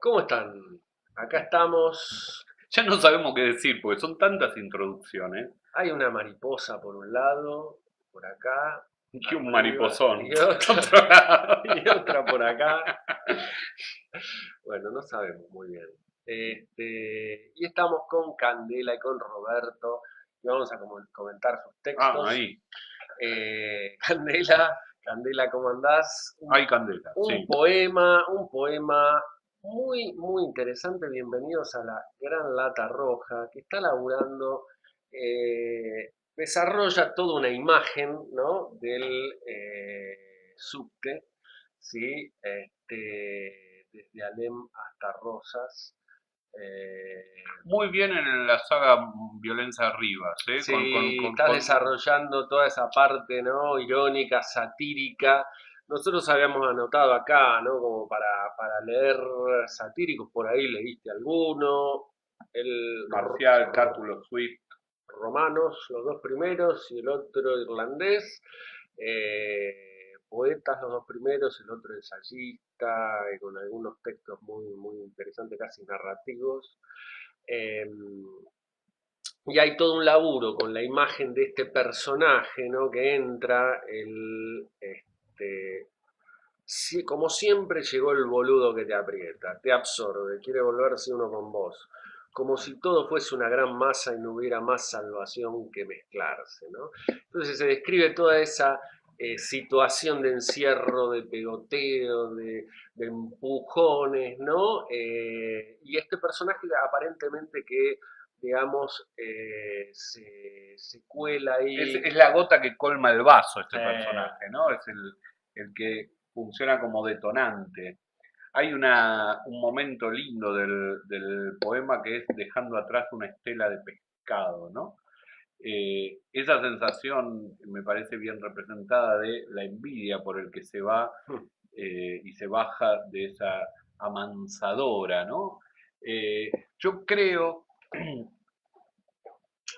¿Cómo están? Acá estamos. Ya no sabemos qué decir, porque son tantas introducciones. Hay una mariposa por un lado, por acá, Y un arriba, mariposón y por otra, otro lado. y otra por acá. Bueno, no sabemos muy bien. Y estamos con Candela y con Roberto, y vamos a comentar sus Ah, textos. ahí. Candela, ¿cómo andás? Hay candela, Un sí. poema muy, muy interesante. Bienvenidos a la Gran Lata Roja, que está laburando, desarrolla toda una imagen, ¿no? Del subte, ¿sí? Desde Alem hasta Rosas. Eh, Muy bien en la saga Violencia Rivas, ¿eh? Sí, estás desarrollando toda esa parte, ¿no? Irónica, satírica. Nosotros habíamos anotado acá, ¿no? Como para leer satíricos, por ahí leíste alguno. El Marcial, Cátulo, Swift. Romanos, los dos primeros, y el otro irlandés. Poetas, los dos primeros, el otro ensayista, con algunos textos muy, muy interesantes, casi narrativos. Eh, y hay todo un laburo con la imagen de este personaje, ¿no? Que entra, como siempre llegó el boludo que te aprieta, te absorbe, quiere volverse uno con vos. Como si todo fuese una gran masa y no hubiera más salvación que mezclarse, ¿no? Entonces se describe toda esa situación de encierro, de pegoteo, de empujones, ¿no? Y este personaje aparentemente que, digamos, se cuela ahí. Es la gota que colma el vaso este eh, personaje, ¿no? Es el que funciona como detonante. Hay un momento lindo del poema que es dejando atrás una estela de pescado, ¿no? Esa sensación me parece bien representada de la envidia por el que se va y se baja de esa amansadora, ¿no? Yo creo,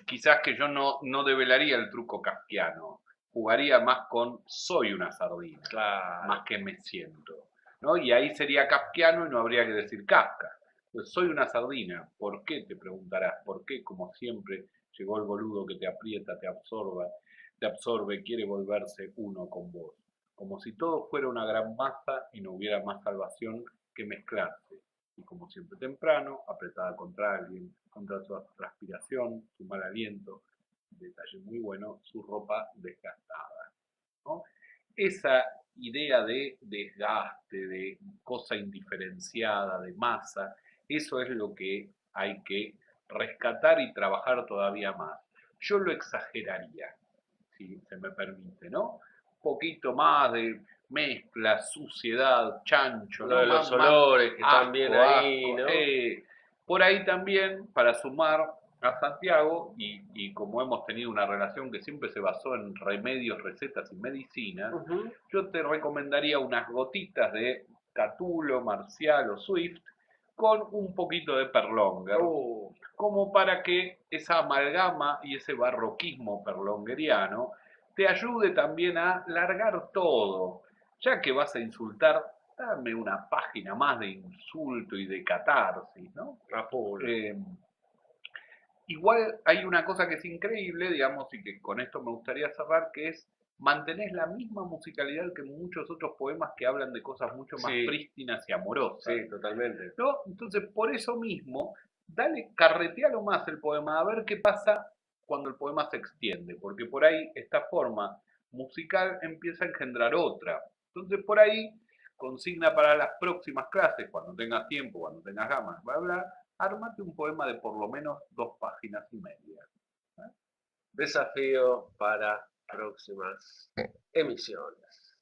quizás que yo no develaría el truco kafkiano, jugaría más con soy una sardina, más claro. que me siento, ¿no? Y ahí sería kafkiano y no habría que decir Kafka. Pues soy una sardina, ¿por qué? Te preguntarás, ¿por qué? Como siempre llegó el boludo que te aprieta, te absorbe, quiere volverse uno con vos. Como si todo fuera una gran masa y no hubiera más salvación que mezclarse. Y como siempre temprano, apretada contra alguien, contra su transpiración, su mal aliento, detalle muy bueno, su ropa desgastada, ¿no? Esa idea de desgaste, de cosa indiferenciada, de masa, eso es lo que hay que rescatar y trabajar todavía más. Yo lo exageraría, si se me permite, ¿no? Un poquito más de mezcla, suciedad, chancho, Lo ¿no? de los Más olores que están bien asco, ahí, asco. ¿no? Por ahí también, para sumar a Santiago, y como hemos tenido una relación que siempre se basó en remedios, recetas y medicinas, Ujú. yo te recomendaría unas gotitas de Catulo, Marcial o Swift con un poquito de Perlonger, Uh, como para que esa amalgama y ese barroquismo perlongueriano te ayude también a largar todo. Ya que vas a insultar, dame una página más de insulto y de catarsis, ¿no? a full. Eh, Igual hay una cosa que es increíble, digamos, y que con esto me gustaría cerrar, que es mantenés la misma musicalidad que muchos otros poemas que hablan de cosas mucho más Sí, prístinas y amorosas, sí, totalmente. ¿no? Entonces, por eso mismo, dale, carretealo más el poema, a ver qué pasa cuando el poema se extiende, porque por ahí esta forma musical empieza a engendrar otra. Entonces, por ahí, consigna para las próximas clases, cuando tengas tiempo, cuando tengas ganas, bla, bla, ármate un poema de por lo menos 2 páginas y media. ¿Eh? Desafío para próximas emisiones.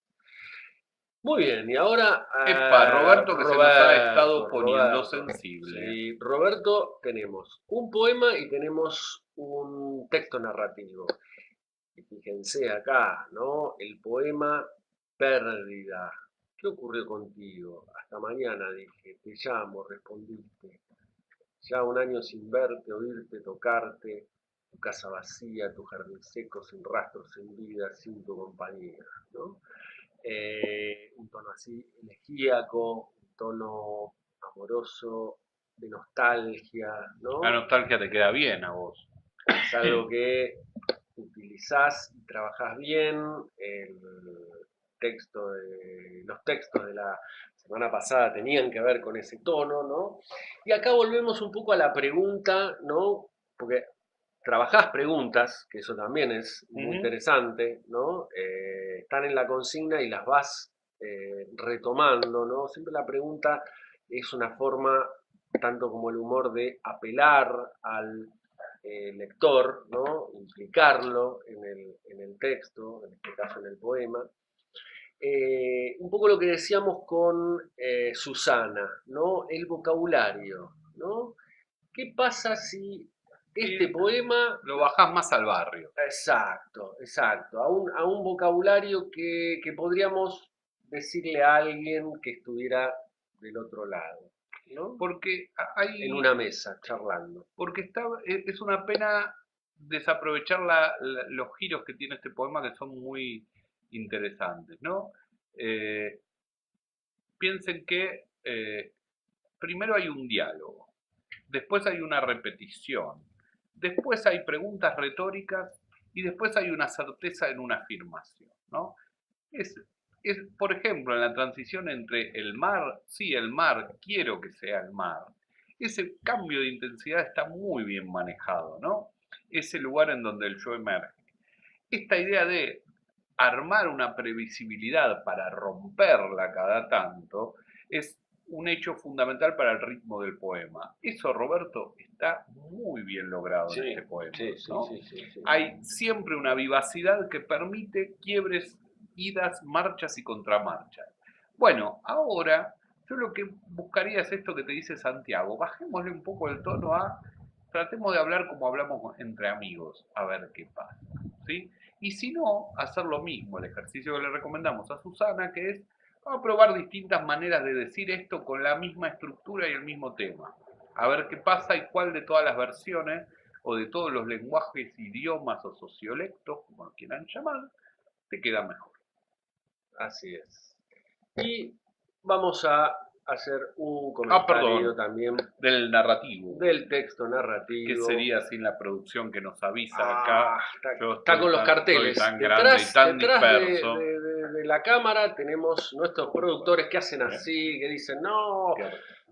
Muy bien, y ahora Epa, Roberto que se nos ha estado poniendo Roberto. sensible. Sí, Roberto, tenemos un poema y tenemos un texto narrativo. Y fíjense acá, ¿no? El poema Pérdida. ¿Qué ocurrió contigo? Hasta mañana dije, te llamo, respondiste. Ya un año sin verte, oírte, tocarte, tu casa vacía, tu jardín seco, sin rastro, sin vida, sin tu compañía, ¿no? Un tono así elegíaco, un tono amoroso, de nostalgia, ¿no? La nostalgia te queda bien a vos. Es algo que utilizás y trabajás bien. Los textos de la semana pasada tenían que ver con ese tono, ¿no? Y acá volvemos un poco a la pregunta, ¿no? Porque trabajás preguntas, que eso también es muy interesante, ¿no? Están en la consigna y las vas retomando, ¿no? Siempre la pregunta es una forma, tanto como el humor, de apelar al lector, ¿no? Implicarlo en el texto, en este caso en el poema. Un poco lo que decíamos con Susana, ¿no? El vocabulario, ¿no? ¿Qué pasa si este poema... Lo bajás más al barrio. Exacto, exacto, a un vocabulario que podríamos decirle a alguien que estuviera del otro lado, ¿no? Porque hay... En una mesa, charlando. Porque es una pena desaprovechar los giros que tiene este poema, que son muy interesantes, ¿no? Piensen que primero hay un diálogo, después hay una repetición, después hay preguntas retóricas y después hay una certeza en una afirmación, ¿no? Es, por ejemplo, en la transición entre el mar, sí, el mar, quiero que sea el mar, ese cambio de intensidad está muy bien manejado, ¿no? Ese lugar en donde el yo emerge. Esta idea de armar una previsibilidad para romperla cada tanto es un hecho fundamental para el ritmo del poema. Eso, Roberto, está muy bien logrado en este poema, ¿no? Sí. Hay siempre una vivacidad que permite quiebres, idas, marchas y contramarchas. Bueno, ahora yo lo que buscaría es esto que te dice Santiago. Bajémosle un poco el tono tratemos de hablar como hablamos entre amigos, a ver qué pasa, ¿sí? Y si no, hacer lo mismo, el ejercicio que le recomendamos a Susana, que es a probar distintas maneras de decir esto con la misma estructura y el mismo tema. A ver qué pasa y cuál de todas las versiones o de todos los lenguajes, idiomas o sociolectos, como lo quieran llamar, te queda mejor. Así es. Y vamos a hacer un comentario también del narrativo. Del texto narrativo. ¿Qué sería sin la producción que nos avisa acá? Está con los carteles. Tan grande y tan disperso. De la cámara tenemos nuestros productores que hacen así, que dicen, no,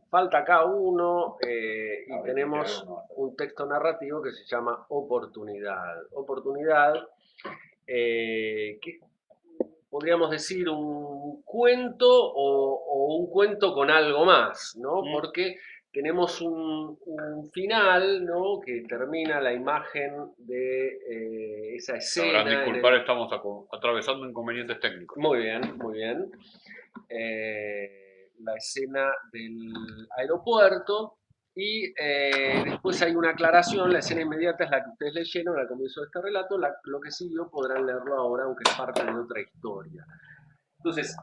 falta acá uno, y tenemos un texto narrativo que se llama Oportunidad. Oportunidad, que podríamos decir un cuento o un cuento con algo más, ¿no? Porque tenemos un final, ¿no? Que termina la imagen de esa escena. Sabrán disculpar, estamos atravesando inconvenientes técnicos. Muy bien, muy bien. La escena del aeropuerto. Y después hay una aclaración, la escena inmediata es la que ustedes leyeron al comienzo de este relato, lo que siguió podrán leerlo ahora, aunque es parte de otra historia. Entonces,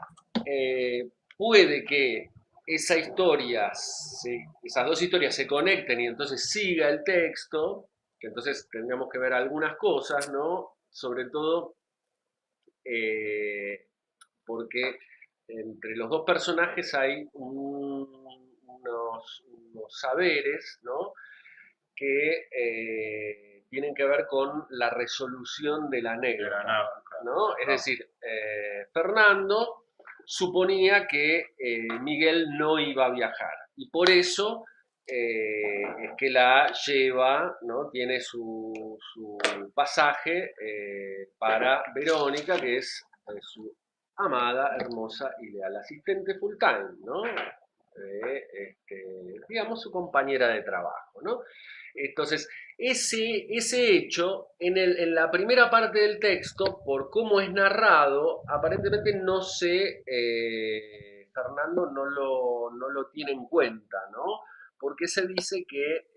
puede que esas dos historias se conecten y entonces siga el texto, que entonces tendríamos que ver algunas cosas, ¿no? Sobre todo porque entre los dos personajes hay unos saberes, ¿no? Que tienen que ver con la resolución de la anécdota, ¿no? Es decir, Fernando suponía que Miguel no iba a viajar y por eso es que la lleva, ¿no? Tiene su pasaje para Verónica, que es su amada, hermosa y leal asistente full time, ¿no? Digamos, su compañera de trabajo, ¿no? Entonces, ese hecho, en la primera parte del texto, por cómo es narrado, aparentemente no se, Fernando no lo tiene en cuenta, ¿no? Porque se dice que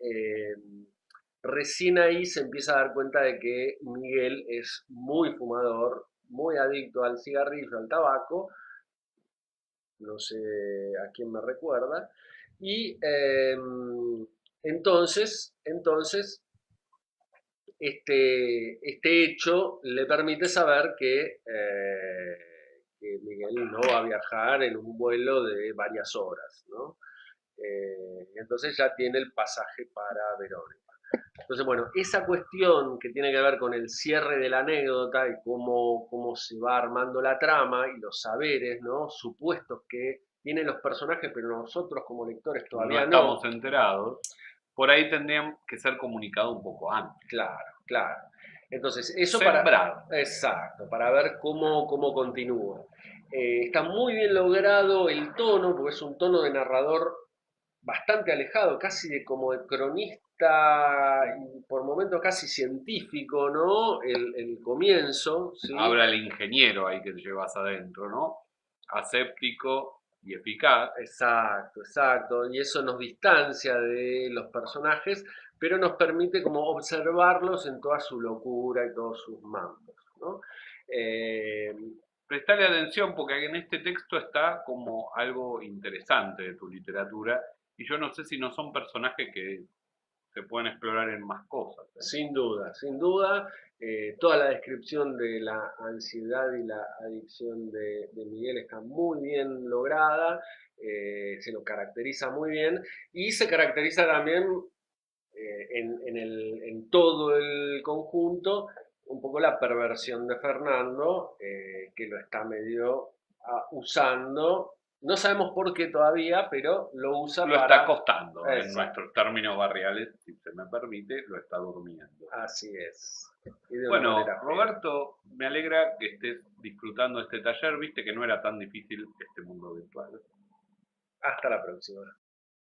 recién ahí se empieza a dar cuenta de que Miguel es muy fumador, muy adicto al cigarrillo, al tabaco, no sé a quién me recuerda, y entonces este hecho le permite saber que Miguel no va a viajar en un vuelo de varias horas, ¿no? entonces ya tiene el pasaje para Verónica. Entonces, bueno, esa cuestión que tiene que ver con el cierre de la anécdota y cómo se va armando la trama y los saberes, ¿no? Supuestos que tienen los personajes, pero nosotros como lectores No todavía no. estamos enterados, por ahí tendrían que ser comunicados un poco antes. Claro, claro. Entonces, eso Sembrar. Exacto, para ver cómo continúa. Está muy bien logrado el tono, porque es un tono de narrador bastante alejado, casi de como de cronista y por momentos casi científico, ¿no? El comienzo, ¿sí? Habla el ingeniero ahí que te llevas adentro, ¿no? Aséptico y eficaz. Exacto, exacto. Y eso nos distancia de los personajes, pero nos permite como observarlos en toda su locura y todos sus mambos, ¿no? Eh, Prestale atención porque en este texto está como algo interesante de tu literatura y yo no sé si no son personajes que se pueden explorar en más cosas. Sin duda, sin duda. Toda la descripción de la ansiedad y la adicción de Miguel está muy bien lograda, se lo caracteriza muy bien y se caracteriza también en todo el conjunto un poco la perversión de Fernando, que lo está medio usando. No sabemos por qué todavía, pero lo usa Lo está para... acostando, en Exacto, nuestros términos barriales, si se me permite, lo está durmiendo. así es. Y de una Bueno, manera fea. Roberto, me alegra que estés disfrutando este taller, viste que no era tan difícil este mundo virtual. Hasta la próxima.